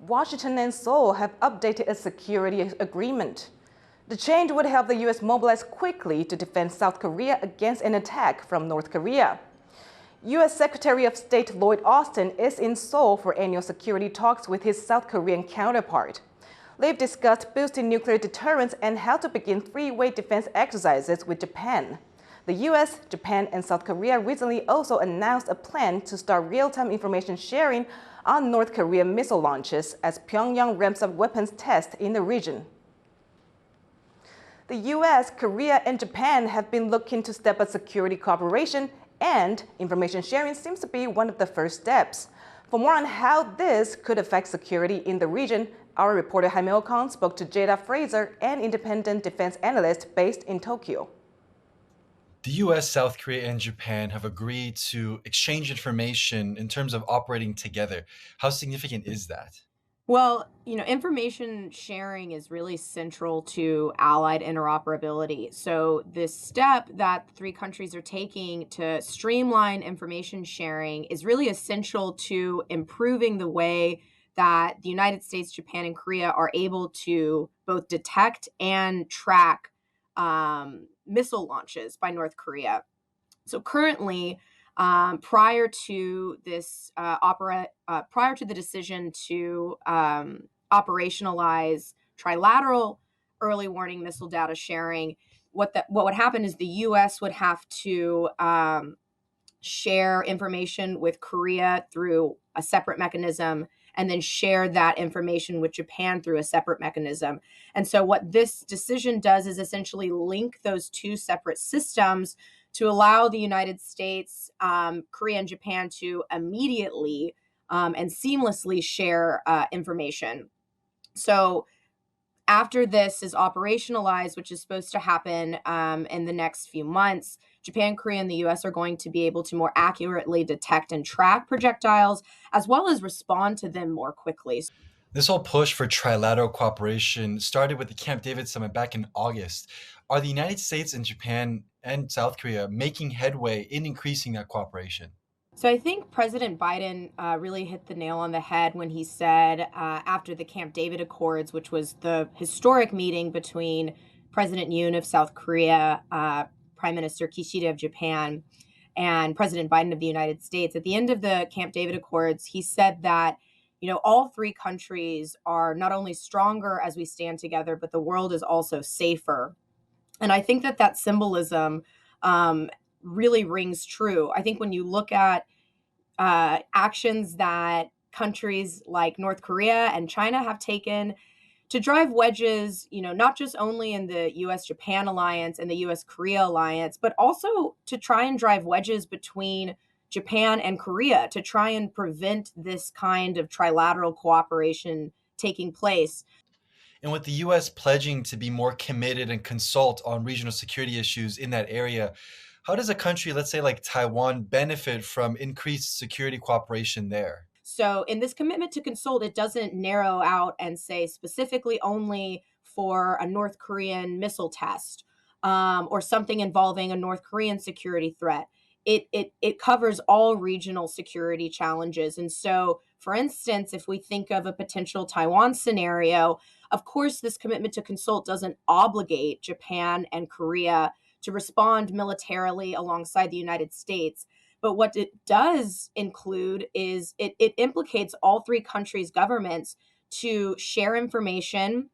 Washington and Seoul have updated a security agreement. The change would help the U.S. mobilize quickly to defend South Korea against an attack from North Korea. U.S. Secretary of State Lloyd Austin is in Seoul for annual security talks with his South Korean counterpart. They've discussed boosting nuclear deterrence and how to begin three-way defense exercises with Japan. The U.S., Japan, and South Korea recently also announced a plan to start real-time information sharing on North Korean missile launches as Pyongyang ramps up weapons tests in the region. The U.S., Korea, and Japan have been looking to step up security cooperation, and information sharing seems to be one of the first steps. For more on how this could affect security in the region, our reporter Jaime Ocon spoke to Jada Fraser, an independent defense analyst based in Tokyo. The US, South Korea, and Japan have agreed to exchange information in terms of operating together. How significant is that? Well, information sharing is really central to allied interoperability. So, this step that the three countries are taking to streamline information sharing is really essential to improving the way that the United States, Japan, and Korea are able to both detect and track missile launches by North Korea. So currently, prior to this prior to the decision to operationalize trilateral early warning missile data sharing, what would happen is the U.S. would have to share information with Korea through a separate mechanism, and then share that information with Japan through a separate mechanism. And so what this decision does is essentially link those two separate systems to allow the United States, Korea, and Japan to immediately and seamlessly share information. So after this is operationalized, which is supposed to happen in the next few months, Japan, Korea, and the U.S. are going to be able to more accurately detect and track projectiles, as well as respond to them more quickly. This whole push for trilateral cooperation started with the Camp David summit back in August. Are the United States and Japan and South Korea making headway in increasing that cooperation? So I think President Biden really hit the nail on the head when he said after the Camp David Accords, which was the historic meeting between President Yoon of South Korea, Prime Minister Kishida of Japan, and President Biden of the United States. At the end of the Camp David Accords, he said that all three countries are not only stronger as we stand together, but the world is also safer. And I think that symbolism really rings true. I think when you look at actions that countries like North Korea and China have taken to drive wedges, not just only in the U.S.-Japan alliance and the U.S.-Korea alliance, but also to try and drive wedges between Japan and Korea to try and prevent this kind of trilateral cooperation taking place. And with the U.S. pledging to be more committed and consult on regional security issues in that area, how does a country, let's say like Taiwan, benefit from increased security cooperation there? So in this commitment to consult, it doesn't narrow out and say specifically only for a North Korean missile test or something involving a North Korean security threat. It covers all regional security challenges. And so, for instance, if we think of a potential Taiwan scenario, of course, this commitment to consult doesn't obligate Japan and Korea to respond militarily alongside the United States. But what it does include is it implicates all three countries' governments to share information,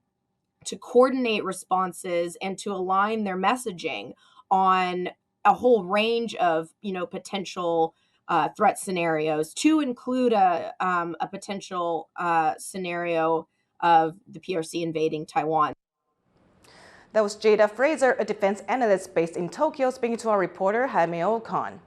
to coordinate responses, and to align their messaging on a whole range of potential threat scenarios, to include a potential scenario of the PRC invading Taiwan. That was Jada Fraser, a defense analyst based in Tokyo, speaking to our reporter Jaime Ocon.